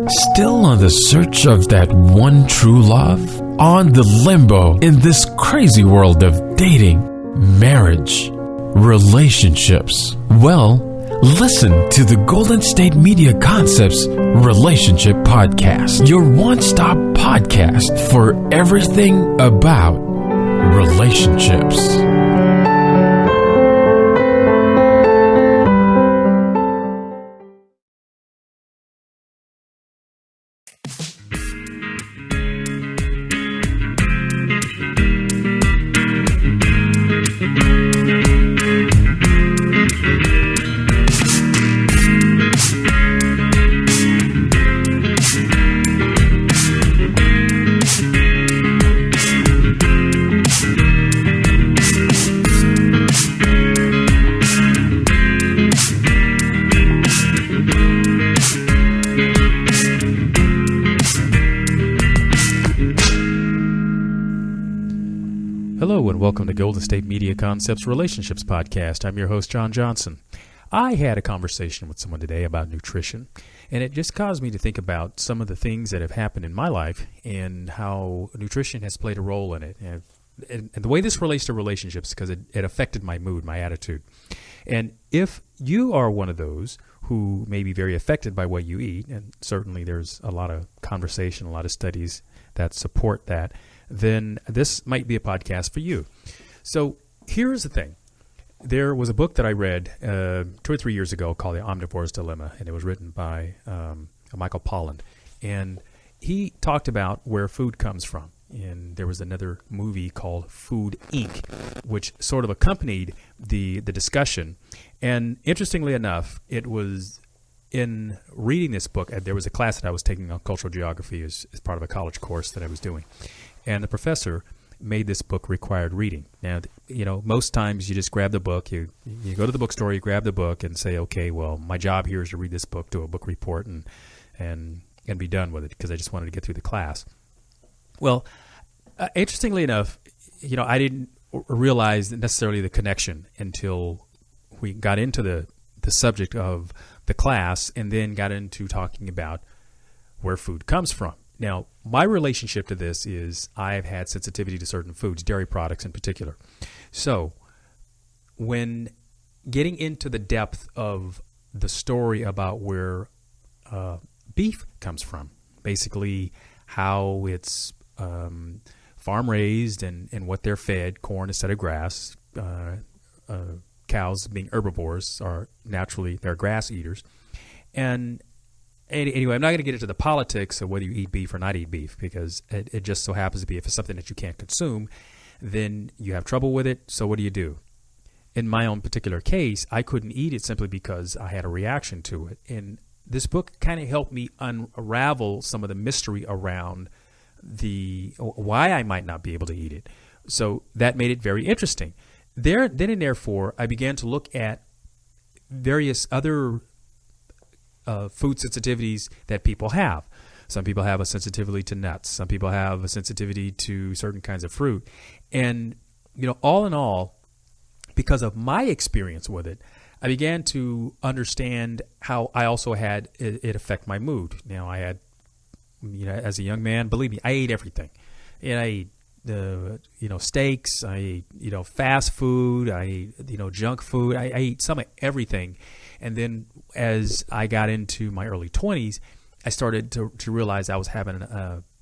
Still on the search of that one true love? On the limbo in this crazy world of dating, marriage, relationships? Well, listen to the Golden State Media Concepts Relationship Podcast, your one-stop podcast for everything about relationships. Hello and welcome to Golden State Media Concepts Relationships Podcast. I'm your host, John Johnson. I had a conversation with someone today about nutrition, and it just caused me to think about some of the things that have happened in my life and how nutrition has played a role in it. And the way this relates to relationships, because it affected my mood, my attitude. And if you are one of those who may be very affected by what you eat, and certainly there's a lot of conversation, a lot of studies that support that, then this might be a podcast for you. So here's the thing. There was a book that I read 2 or 3 years ago called The Omnivore's Dilemma, and it was written by Michael Pollan. And he talked about where food comes from. And there was another movie called Food, Inc., which sort of accompanied the discussion. And interestingly enough, it was in reading this book, there was a class that I was taking on cultural geography as part of a college course that I was doing. And the professor made this book required reading. Now, you know, most times you just grab the book, you go to the bookstore, you grab the book and say, okay, well, my job here is to read this book, do a book report, and be done with it because I just wanted to get through the class. Well, interestingly enough, you know, I didn't realize necessarily the connection until we got into the subject of the class and then got into talking about where food comes from. Now, my relationship to this is I've had sensitivity to certain foods, dairy products in particular. So when getting into the depth of the story about where beef comes from, basically how it's farm raised and what they're fed, corn instead of grass, cows being herbivores are naturally, they're grass eaters. And anyway, I'm not going to get into the politics of whether you eat beef or not eat beef because it just so happens to be if it's something that you can't consume, then you have trouble with it. So what do? In my own particular case, I couldn't eat it simply because I had a reaction to it. And this book kind of helped me unravel some of the mystery around why I might not be able to eat it. So that made it very interesting. Then and therefore, I began to look at various other food sensitivities that people have. Some people have a sensitivity to nuts. Some people have a sensitivity to certain kinds of fruit. And, you know, all in all, because of my experience with it, I began to understand how I also had it affect my mood. Now, I had, you know, as a young man, believe me, I ate everything. And I ate, steaks. I ate, fast food. I ate, junk food. I ate some of everything. And then as I got into my early 20s, I started to realize I was having,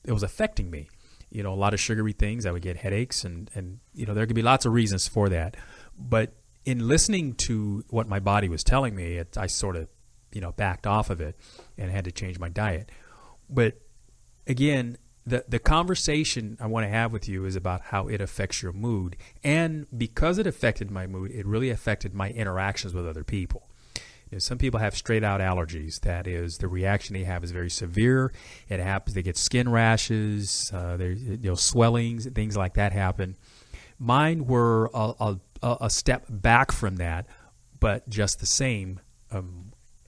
it was affecting me. You know, a lot of sugary things. I would get headaches and there could be lots of reasons for that. But in listening to what my body was telling me, I sort of, backed off of it and had to change my diet. But again, the conversation I want to have with you is about how it affects your mood. And because it affected my mood, it really affected my interactions with other people. Some people have straight out allergies. That is, the reaction they have is very severe. It happens. They get skin rashes, swellings, things like that happen. Mine were a step back from that, but just the same.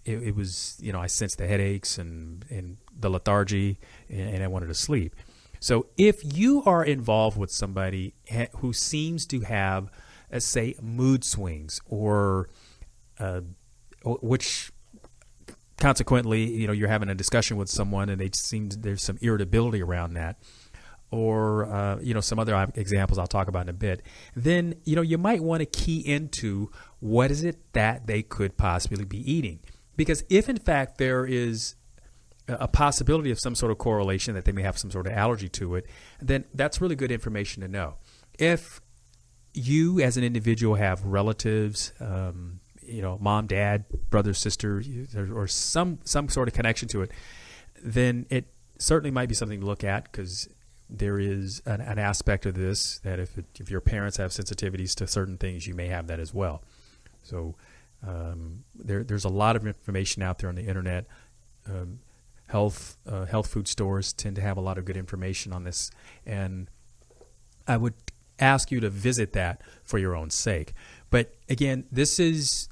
It was, I sensed the headaches and the lethargy, and I wanted to sleep. So if you are involved with somebody who seems to have, let's say, mood swings or which consequently, you're having a discussion with someone and there's some irritability around that, or some other examples I'll talk about in a bit, then you might want to key into what is it that they could possibly be eating. Because if in fact there is a possibility of some sort of correlation that they may have some sort of allergy to it, then that's really good information to know. If you as an individual have relatives, mom, dad, brother, sister, or some sort of connection to it, then it certainly might be something to look at, because there is an aspect of this that if your parents have sensitivities to certain things, you may have that as well. So there's a lot of information out there on the internet. Health food stores tend to have a lot of good information on this, and I would ask you to visit that for your own sake. But again, this is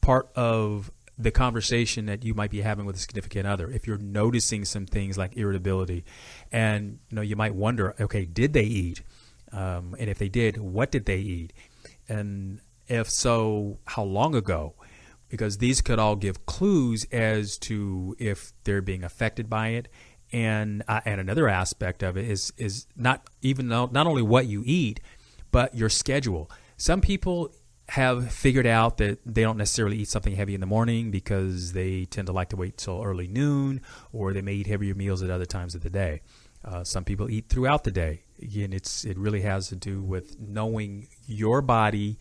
part of the conversation that you might be having with a significant other. If you're noticing some things like irritability, and you might wonder, okay, did they eat? And if they did, what did they eat? And if so, how long ago? Because these could all give clues as to if they're being affected by it. And another aspect of it is not only what you eat, but your schedule. Some people have figured out that they don't necessarily eat something heavy in the morning because they tend to like to wait till early noon, or they may eat heavier meals at other times of the day. Some people eat throughout the day. Again, it really has to do with knowing your body,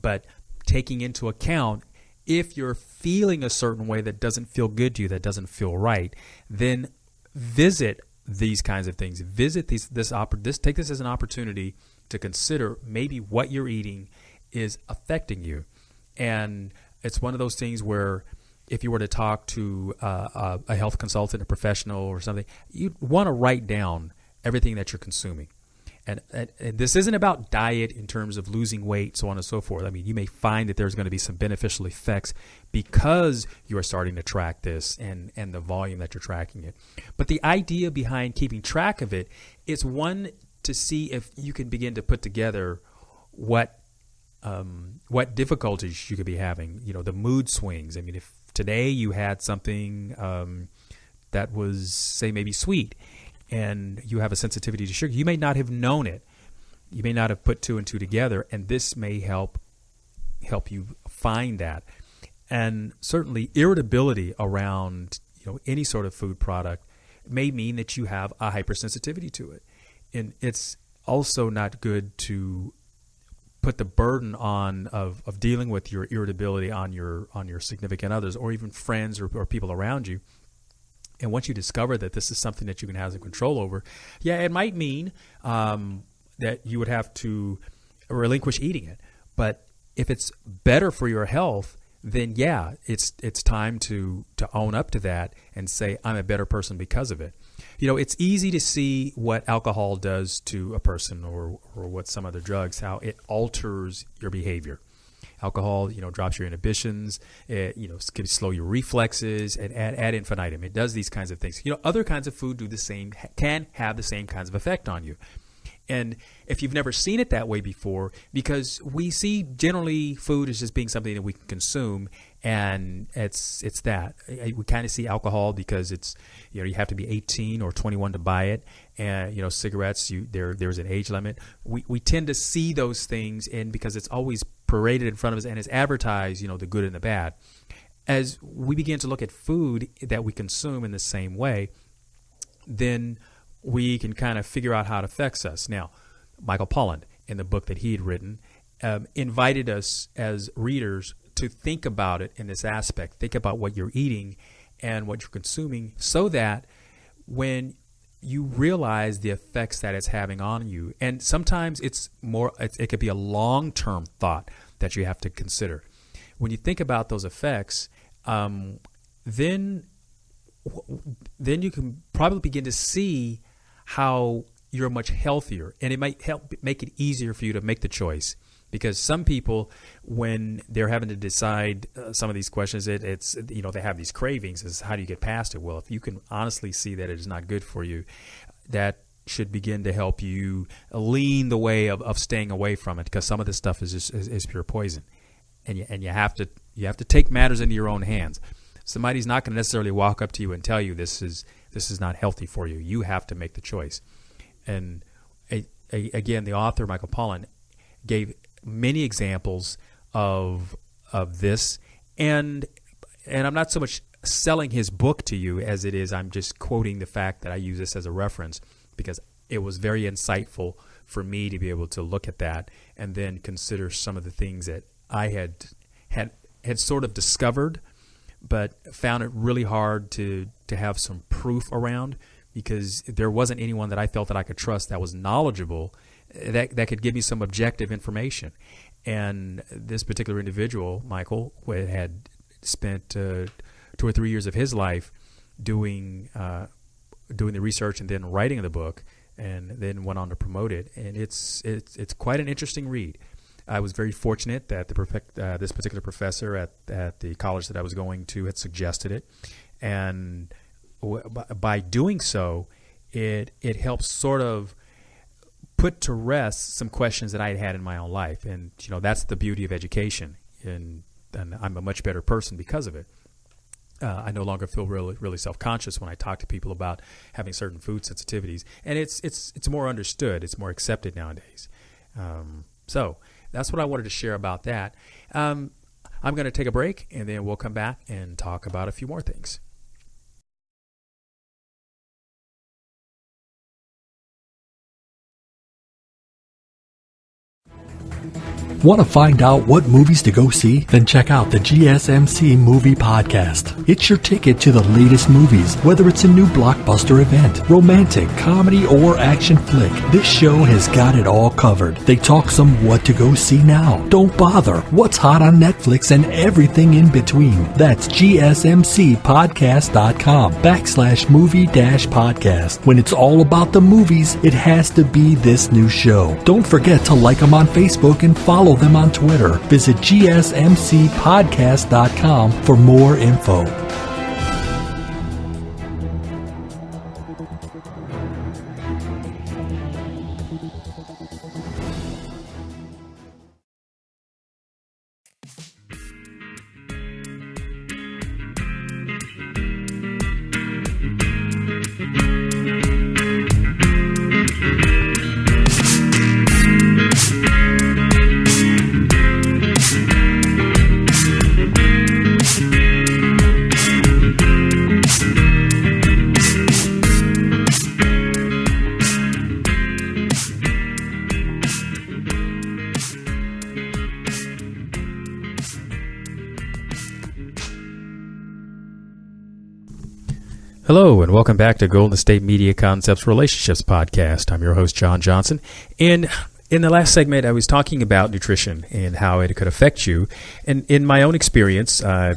but taking into account if you're feeling a certain way that doesn't feel good to you, that doesn't feel right, then visit these kinds of things. Take this as an opportunity to consider maybe what you're eating is affecting you. And it's one of those things where if you were to talk to a health consultant, a professional or something, you'd want to write down everything that you're consuming. And this isn't about diet in terms of losing weight, so on and so forth. I mean, you may find that there's going to be some beneficial effects because you are starting to track this and the volume that you're tracking it. But the idea behind keeping track of it is, one, to see if you can begin to put together what difficulties you could be having, the mood swings. I mean, if today you had something that was, say, maybe sweet, and you have a sensitivity to sugar, you may not have known it. You may not have put two and two together, and this may help you find that. And certainly irritability around any sort of food product may mean that you have a hypersensitivity to it. And it's also not good to put the burden on of dealing with your irritability on your significant others, or even friends or people around you. And once you discover that this is something that you can have some control over, it might mean that you would have to relinquish eating it. But if it's better for your health, then it's time to own up to that and say, I'm a better person because of it. It's easy to see what alcohol does to a person, or what some other drugs, how it alters your behavior. Alcohol, drops your inhibitions. It, can slow your reflexes, and ad infinitum. It does these kinds of things. Other kinds of food do the same, can have the same kinds of effect on you. And if you've never seen it that way before, because we see generally food as just being something that we can consume, and it's that. We kind of see alcohol because it's, you have to be 18 or 21 to buy it. And, cigarettes, there's an age limit. We tend to see those things, and because it's always paraded in front of us and it's advertised, the good and the bad. As we begin to look at food that we consume in the same way, then we can kind of figure out how it affects us. Now, Michael Pollan, in the book that he had written, invited us as readers to think about it in this aspect. Think about what you're eating and what you're consuming, so that when you realize the effects that it's having on you, and sometimes it could be a long-term thought that you have to consider. When you think about those effects, then you can probably begin to see how you're much healthier, and it might help make it easier for you to make the choice. Because some people, when they're having to decide some of these questions, it's they have these cravings. Is how do you get past it? Well, if you can honestly see that it is not good for you, that should begin to help you lean the way of staying away from it. Because some of this stuff is pure poison, and you have to take matters into your own hands. Somebody's not going to necessarily walk up to you and tell you this is not healthy for you. You have to make the choice. And again, the author Michael Pollan gave many examples of this, and I'm not so much selling his book to you as it is I'm just quoting the fact that I use this as a reference because it was very insightful for me to be able to look at that and then consider some of the things that I had sort of discovered, but found it really hard to have some proof around because there wasn't anyone that I felt that I could trust that was knowledgeable that could give me some objective information. And this particular individual, Michael, had spent 2 or 3 years of his life doing the research and then writing the book, and then went on to promote it. And it's quite an interesting read. I was very fortunate that this particular professor at the college that I was going to had suggested it, and by doing so, it helps sort of put to rest some questions that I had had in my own life. And that's the beauty of education, and I'm a much better person because of it. I no longer feel really self-conscious when I talk to people about having certain food sensitivities, and it's more understood, it's more accepted nowadays. So that's what I wanted to share about that. I'm going to take a break, and then we'll come back and talk about a few more things. Want to find out what movies to go see? Then check out the GSMC Movie Podcast. It's your ticket to the latest movies, whether it's a new blockbuster event, romantic, comedy, or action flick. This show has got it all covered. They talk some what to go see now, don't bother, what's hot on Netflix, and everything in between. That's gsmcpodcast.com/movie-podcast. When it's all about the movies, it has to be this new show. Don't forget to like them on Facebook and follow them on Twitter. Visit gsmcpodcast.com for more info. Hello, and welcome back to Golden State Media Concepts Relationships Podcast. I'm your host, John Johnson. And in the last segment, I was talking about nutrition and how it could affect you. And in my own experience, I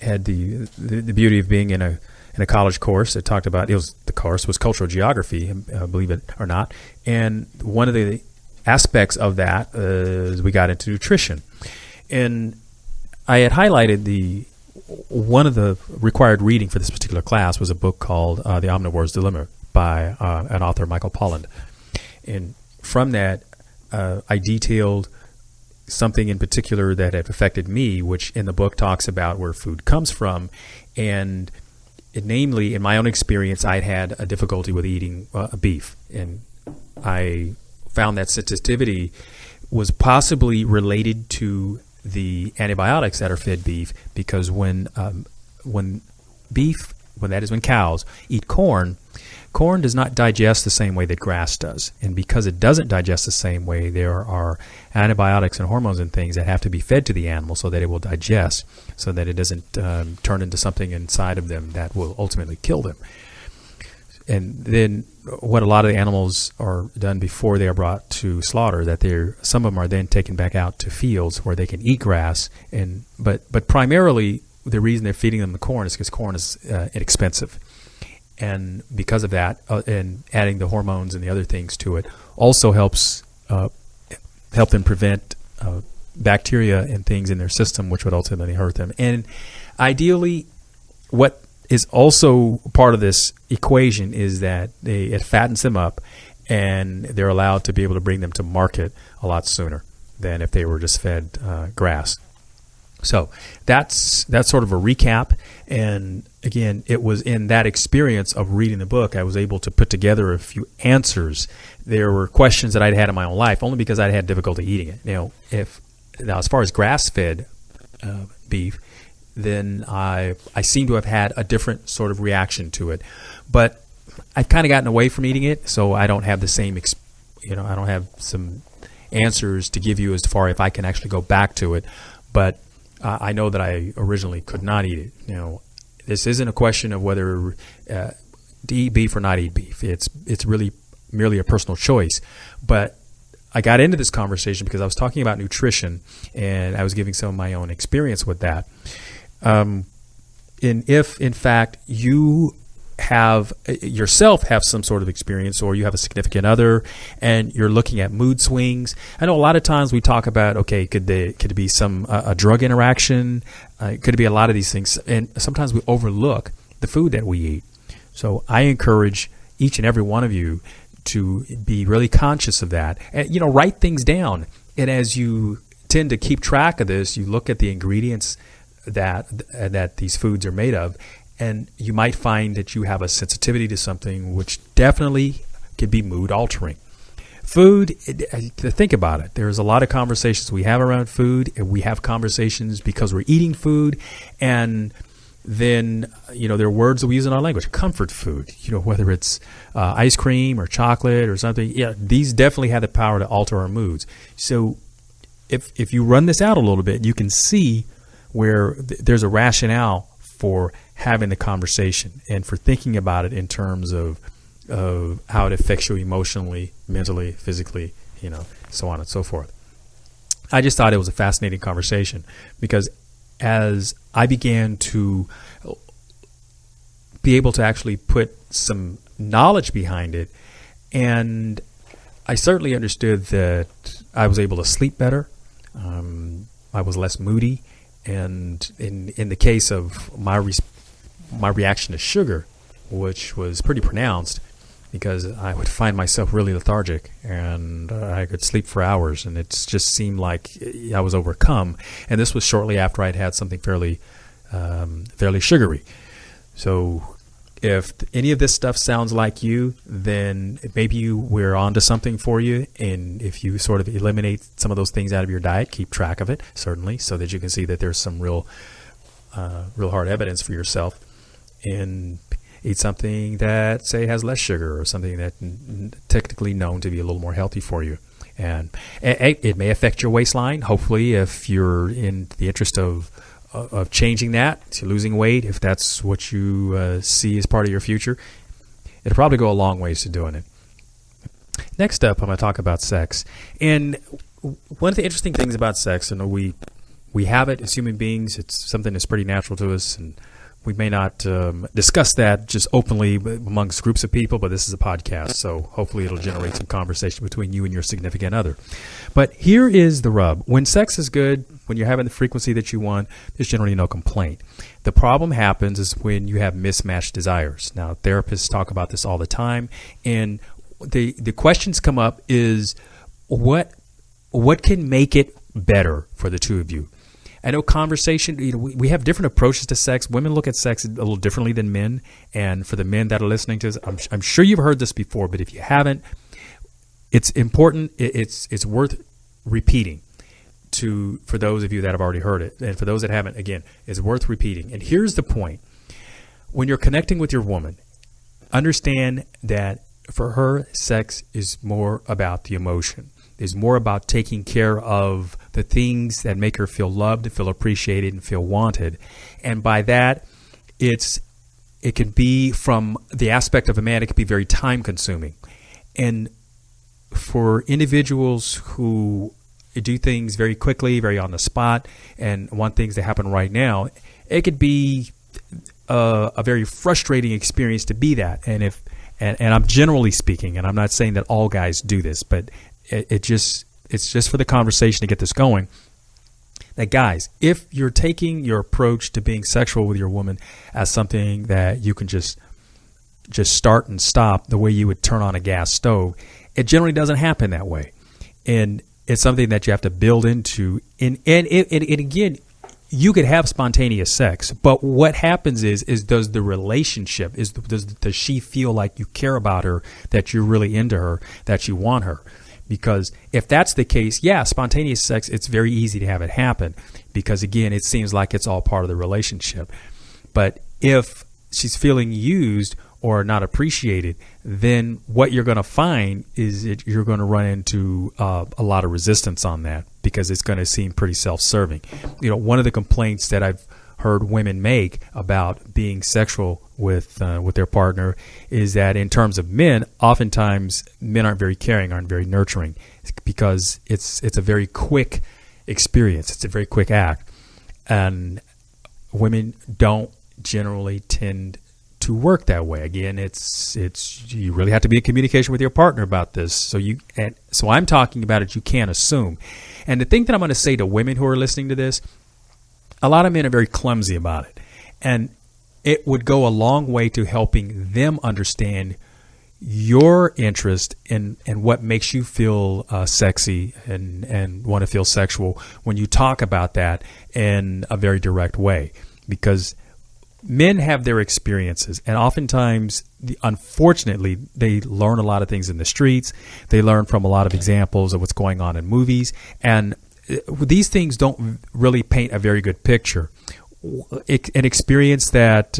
had the beauty of being in a college course that talked about, the course was cultural geography, believe it or not. And one of the aspects of that is we got into nutrition. And I had highlighted one of the required reading for this particular class was a book called The Omnivore's Dilemma by an author, Michael Pollan. And from that, I detailed something in particular that had affected me, which in the book talks about where food comes from. And namely, in my own experience, I'd had a difficulty with eating beef. And I found that sensitivity was possibly related to the antibiotics that are fed beef, because when cows eat corn does not digest the same way that grass does. And because it doesn't digest the same way, there are antibiotics and hormones and things that have to be fed to the animal so that it will digest, so that it doesn't turn into something inside of them that will ultimately kill them. And then what a lot of the animals are done before they are brought to slaughter, that some of them are then taken back out to fields where they can eat grass. But primarily the reason they're feeding them the corn is because corn is inexpensive. And because of that, and adding the hormones and the other things to it also helps help them prevent bacteria and things in their system, which would ultimately hurt them. And ideally, what is also part of this equation is that it fattens them up, and they're allowed to be able to bring them to market a lot sooner than if they were just fed grass. So that's sort of a recap. And again, it was in that experience of reading the book, I was able to put together a few answers. There were questions that I'd had in my own life, only because I'd had difficulty eating it. Now, as far as grass-fed beef, then I seem to have had a different sort of reaction to it. But I've kind of gotten away from eating it, so I don't have the same, I don't have some answers to give you as far if I can actually go back to it. But I know that I originally could not eat it. This isn't a question of whether to eat beef or not eat beef. It's really merely a personal choice. But I got into this conversation because I was talking about nutrition, and I was giving some of my own experience with that. And if, in fact, you have some sort of experience, or you have a significant other and you're looking at mood swings. I know a lot of times we talk about, okay, could it be some a drug interaction? Could it be a lot of these things? And sometimes we overlook the food that we eat. So I encourage each and every one of you to be really conscious of that, and write things down. And as you tend to keep track of this, you look at the ingredients that these foods are made of, and you might find that you have a sensitivity to something which definitely could be mood altering. Food, think about it. There's a lot of conversations we have around food, and we have conversations because we're eating food, and then there are words that we use in our language. Comfort food, whether it's ice cream or chocolate or something. Yeah, these definitely have the power to alter our moods. So if you run this out a little bit, you can see where there's a rationale for having the conversation and for thinking about it in terms of how it affects you emotionally, mentally, physically, so on and so forth. I just thought it was a fascinating conversation because as I began to be able to actually put some knowledge behind it, and I certainly understood that I was able to sleep better. I was less moody. And in the case of my reaction to sugar, which was pretty pronounced, because I would find myself really lethargic and I could sleep for hours, and it just seemed like I was overcome. And this was shortly after I'd had something fairly sugary. So if any of this stuff sounds like you, then maybe we're onto something for you. And if you sort of eliminate some of those things out of your diet, keep track of it, certainly, so that you can see that there's some real hard evidence for yourself. And eat something that, say, has less sugar, or something that technically known to be a little more healthy for you. And it may affect your waistline. Hopefully, if you're in the interest of changing that, to losing weight, if that's what you see as part of your future, it'll probably go a long ways to doing it. Next up, I'm going to talk about sex. And one of the interesting things about sex, and we have it as human beings, it's something that's pretty natural to us, and we may not discuss that just openly amongst groups of people, but this is a podcast, so hopefully it'll generate some conversation between you and your significant other. But here is the rub. When sex is good, when you're having the frequency that you want, there's generally no complaint. The problem happens is when you have mismatched desires. Now, therapists talk about this all the time, and the questions come up is what can make it better for the two of you? I know conversation, we have different approaches to sex. Women look at sex a little differently than men. And for the men that are listening to this, I'm sure you've heard this before, but if you haven't, it's important. It's worth repeating for those of you that have already heard it. And for those that haven't, again, it's worth repeating. And here's the point. When you're connecting with your woman, understand that for her, sex is more about the emotion. Is more about taking care of the things that make her feel loved, feel appreciated, and feel wanted. And by that, it can be, from the aspect of a man, it can be very time consuming. And for individuals who do things very quickly, very on the spot, and want things to happen right now, it could be a very frustrating experience to be that. And I'm generally speaking, and I'm not saying that all guys do this, but it's just for the conversation to get this going, that guys, if you're taking your approach to being sexual with your woman as something that you can just start and stop the way you would turn on a gas stove, it generally doesn't happen that way. And it's something that you have to build into. And again, you could have spontaneous sex, but what happens is does the relationship, does she feel like you care about her, that you're really into her, that you want her? Because if that's the case, yeah, spontaneous sex, it's very easy to have it happen because, again, it seems like it's all part of the relationship. But if she's feeling used or not appreciated, then what you're going to find is you're going to run into a lot of resistance on that because it's going to seem pretty self-serving. One of the complaints that I've heard women make about being sexual with their partner is that in terms of men, oftentimes men aren't very caring, aren't very nurturing, because it's a very quick experience. It's a very quick act, and women don't generally tend to work that way. Again, it's you really have to be in communication with your partner about this. So I'm talking about it. You can't assume. And the thing that I'm going to say to women who are listening to this, a lot of men are very clumsy about it, and it would go a long way to helping them understand your interest in what makes you feel sexy and want to feel sexual when you talk about that in a very direct way, because men have their experiences, and oftentimes, unfortunately, they learn a lot of things in the streets. They learn from a lot of examples of what's going on in movies, and these things don't really paint a very good picture. An experience that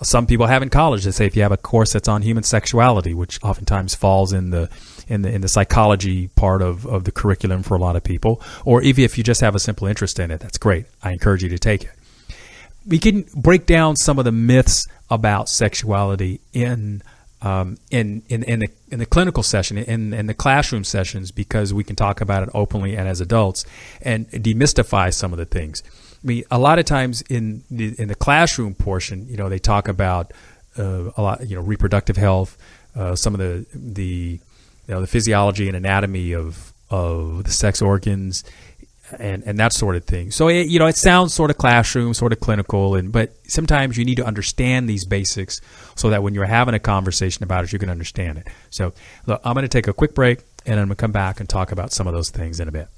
some people have in college, let's say if you have a course that's on human sexuality, which oftentimes falls in the psychology part of the curriculum for a lot of people, or even if you just have a simple interest in it, that's great. I encourage you to take it. We can break down some of the myths about sexuality in the clinical session, in the classroom sessions, because we can talk about it openly and as adults and demystify some of the things. I mean, a lot of times in the classroom portion, they talk about a lot, reproductive health, some of the physiology and anatomy of the sex organs, and that sort of thing. So it sounds sort of classroom, sort of clinical, but sometimes you need to understand these basics so that when you're having a conversation about it, you can understand it. So look, I'm going to take a quick break, and I'm going to come back and talk about some of those things in a bit.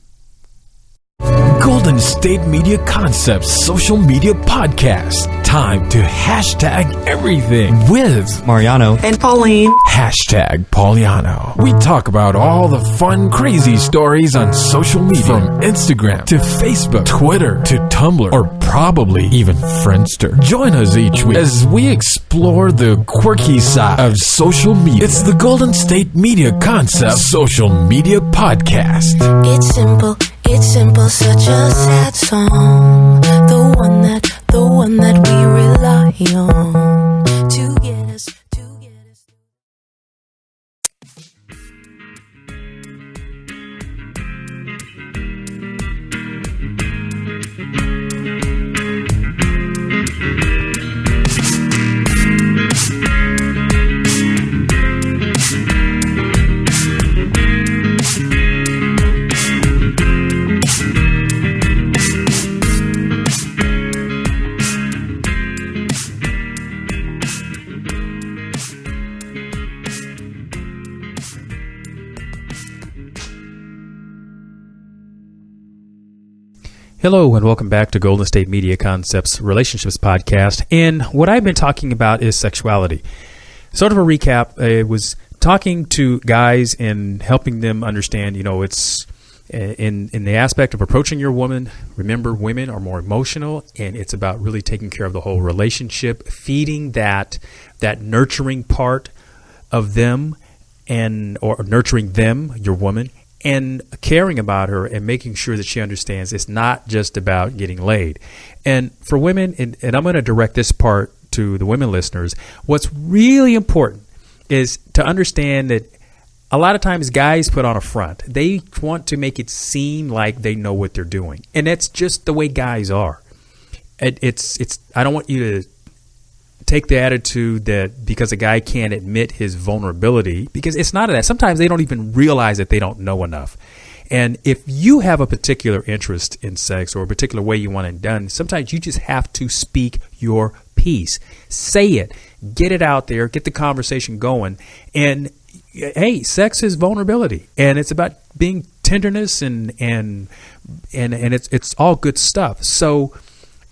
Golden State Media Concepts Social Media Podcast. Time to hashtag everything with Mariano and Pauline. Hashtag Pauliano. We talk about all the fun, crazy stories on social media, from Instagram to Facebook, Twitter to Tumblr, or probably even Friendster. Join us each week as we explore the quirky side of social media. It's the Golden State Media Concepts Social Media Podcast. It's simple, such a sad song. The one that we rely on to get us. Hello and welcome back to Golden State Media Concepts Relationships Podcast. And what I've been talking about is sexuality. Sort of a recap, I was talking to guys and helping them understand, it's in the aspect of approaching your woman. Remember, women are more emotional, and it's about really taking care of the whole relationship, feeding that nurturing part of them, or nurturing them, your woman, and caring about her and making sure that she understands it's not just about getting laid. And for women, and I'm going to direct this part to the women listeners, what's really important is to understand that a lot of times guys put on a front. They want to make it seem like they know what they're doing. And that's just the way guys are. It's I don't want you to take the attitude that because a guy can't admit his vulnerability, because it's not that. Sometimes they don't even realize that they don't know enough. And if you have a particular interest in sex or a particular way you want it done, sometimes you just have to speak your piece. Say it. Get it out there. Get the conversation going. And hey, sex is vulnerability, and it's about being tenderness and it's all good stuff. So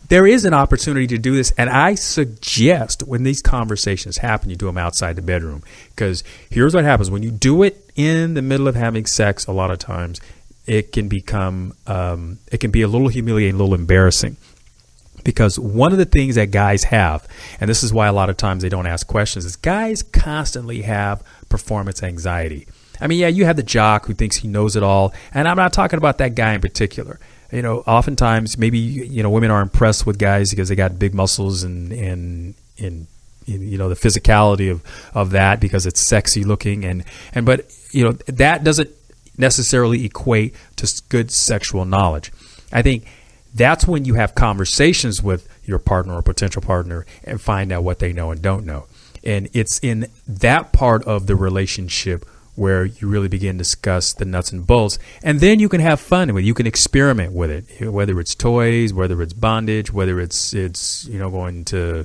there is an opportunity to do this, and I suggest when these conversations happen, you do them outside the bedroom, because here's what happens when you do it in the middle of having sex. A lot of times, it can become it can be a little humiliating, a little embarrassing. Because one of the things that guys have, and this is why a lot of times they don't ask questions, is guys constantly have performance anxiety. I mean, yeah, you have the jock who thinks he knows it all, and I'm not talking about that guy in particular. You know, oftentimes maybe, you know, women are impressed with guys because they got big muscles and you know, the physicality of that, because it's sexy looking, but you know, that doesn't necessarily equate to good sexual knowledge. I think that's when you have conversations with your partner or potential partner and find out what they know and don't know. And it's in that part of the relationship where you really begin to discuss the nuts and bolts. And then you can have fun with it. You can experiment with it, whether it's toys, whether it's bondage, whether it's you know, going to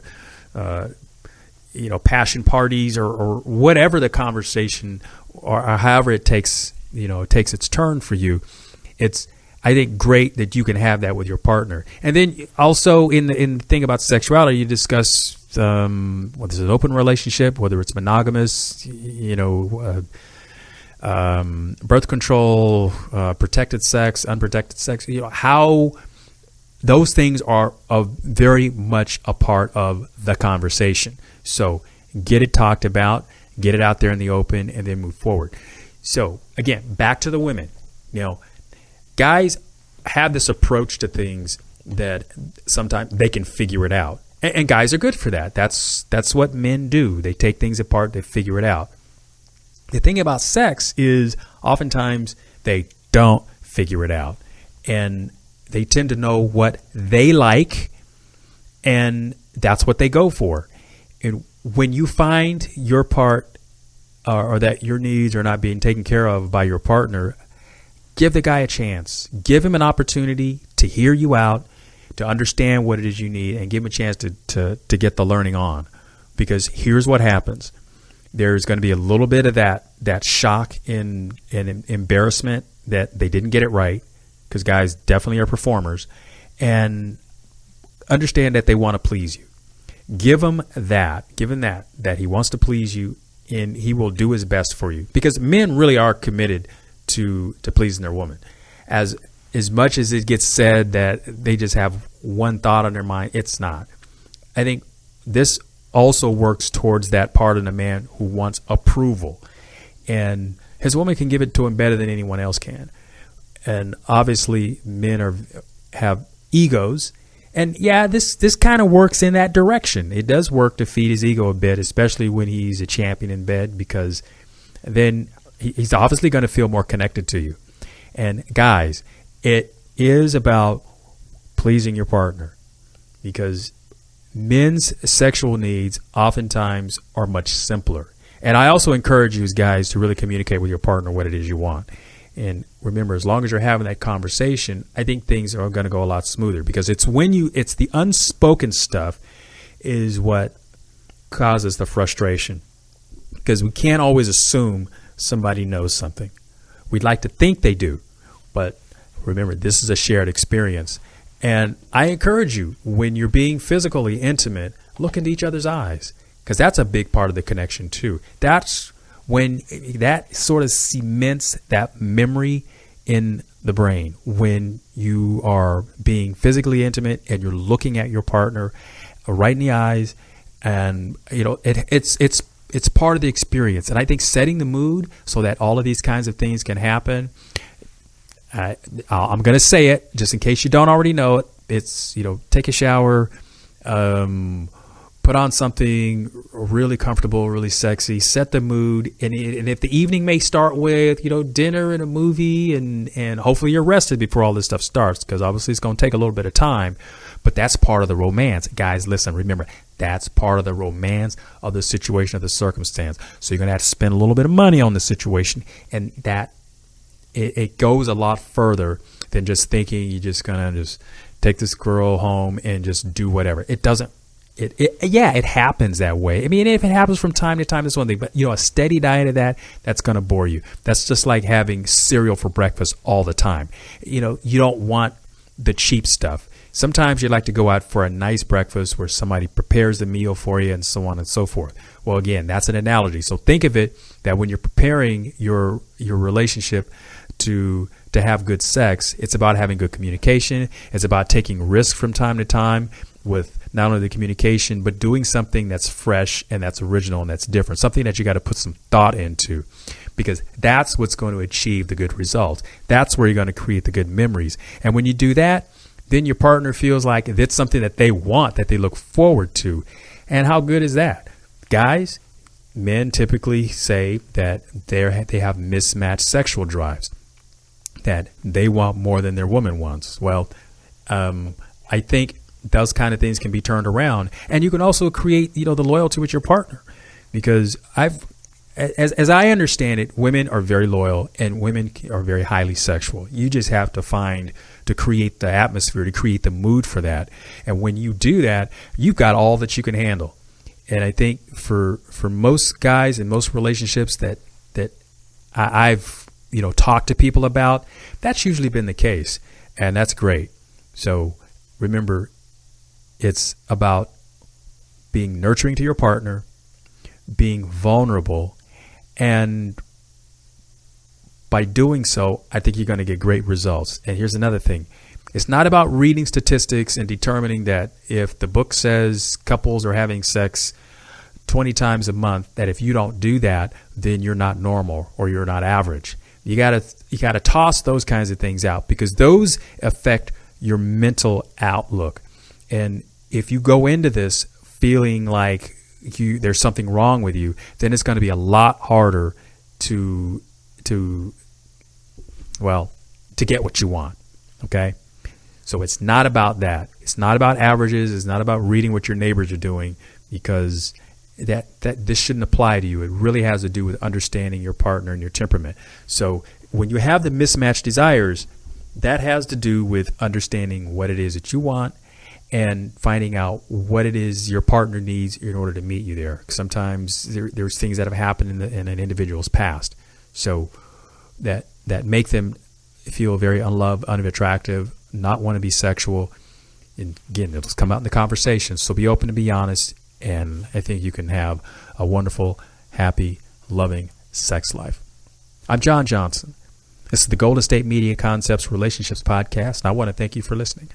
you know, passion parties or whatever the conversation or however it takes, you know, it takes its turn for you. It's, I think, great that you can have that with your partner. And then also in the thing about sexuality, you discuss whether it's an open relationship, whether it's monogamous, you know, birth control, protected sex, unprotected sex, you know, how those things are very much a part of the conversation. So get it talked about, get it out there in the open, and then move forward. So again, back to the women, you know, guys have this approach to things that sometimes they can figure it out. And guys are good for that. That's what men do. They take things apart, they figure it out. The thing about sex is oftentimes they don't figure it out. And they tend to know what they like, and that's what they go for. And when you find your part or that your needs are not being taken care of by your partner, give the guy a chance. Give him an opportunity to hear you out, to understand what it is you need, and give him a chance to get the learning on. Because here's what happens. There's going to be a little bit of that shock and embarrassment that they didn't get it right, because guys definitely are performers, and understand that they want to please you. Give him that he wants to please you, and he will do his best for you, because men really are committed to pleasing their woman. As much as it gets said that they just have one thought on their mind, it's not. I think this also works towards that part of the man who wants approval, and his woman can give it to him better than anyone else can. And obviously men have egos, and yeah, this kind of works in that direction. It does work to feed his ego a bit, especially when he's a champion in bed, because then he's obviously going to feel more connected to you. And guys, it is about pleasing your partner, because men's sexual needs oftentimes are much simpler. And I also encourage you as guys to really communicate with your partner what it is you want. And remember, as long as you're having that conversation, I think things are going to go a lot smoother, because it's the unspoken stuff is what causes the frustration, because we can't always assume somebody knows something. We'd like to think they do, but remember, this is a shared experience. And I encourage you, when you're being physically intimate, look into each other's eyes, because that's a big part of the connection too. That's when that sort of cements that memory in the brain, when you are being physically intimate and you're looking at your partner right in the eyes, and you know it's part of the experience. And I think setting the mood so that all of these kinds of things can happen. I'm going to say it just in case you don't already know it. It's, you know, take a shower, put on something really comfortable, really sexy, set the mood. And if the evening may start with, you know, dinner and a movie, and hopefully you're rested before all this stuff starts, because obviously it's going to take a little bit of time, but that's part of the romance. Guys, listen, remember, that's part of the romance of the situation, of the circumstance. So you're going to have to spend a little bit of money on the situation, and that it goes a lot further than just thinking you're just going to just take this girl home and just do whatever. It doesn't it happens that way. I mean, if it happens from time to time, that's one thing. But, a steady diet of that's going to bore you. That's just like having cereal for breakfast all the time. You don't want the cheap stuff. Sometimes you'd like to go out for a nice breakfast where somebody prepares the meal for you and so on and so forth. Well, again, that's an analogy. So think of it that when you're preparing your relationship to have good sex, it's about having good communication. It's about taking risks from time to time with not only the communication, but doing something that's fresh and that's original and that's different, something that you got to put some thought into, because that's what's going to achieve the good results. That's where you're going to create the good memories. And when you do that, then your partner feels like it's something that they want, that they look forward to. And how good is that? Guys, men typically say that they have mismatched sexual drives, that they want more than their woman wants. Well, I think those kind of things can be turned around, and you can also create, the loyalty with your partner, because as I understand it, women are very loyal and women are very highly sexual. You just have to create the atmosphere, to create the mood for that. And when you do that, you've got all that you can handle. And I think for most guys in most relationships that I've talked to people about, that's usually been the case, and that's great. So remember, it's about being nurturing to your partner, being vulnerable, and by doing so, I think you're going to get great results. And here's another thing. It's not about reading statistics and determining that if the book says couples are having sex 20 times a month, that if you don't do that, then you're not normal or you're not average. You gotta toss those kinds of things out, because those affect your mental outlook. And if you go into this feeling like there's something wrong with you, then it's going to be a lot harder to get what you want. Okay? So it's not about that. It's not about averages. It's not about reading what your neighbors are doing, because that this shouldn't apply to you. It really has to do with understanding your partner and your temperament. So when you have the mismatched desires, that has to do with understanding what it is that you want and finding out what it is your partner needs in order to meet you there. Sometimes there's things that have happened in an individual's past, so that make them feel very unloved, unattractive, not want to be sexual. And again, it'll come out in the conversation. So be open and be honest, and I think you can have a wonderful, happy, loving sex life. I'm John Johnson. This is the Golden State Media Concepts Relationships Podcast, and I want to thank you for listening.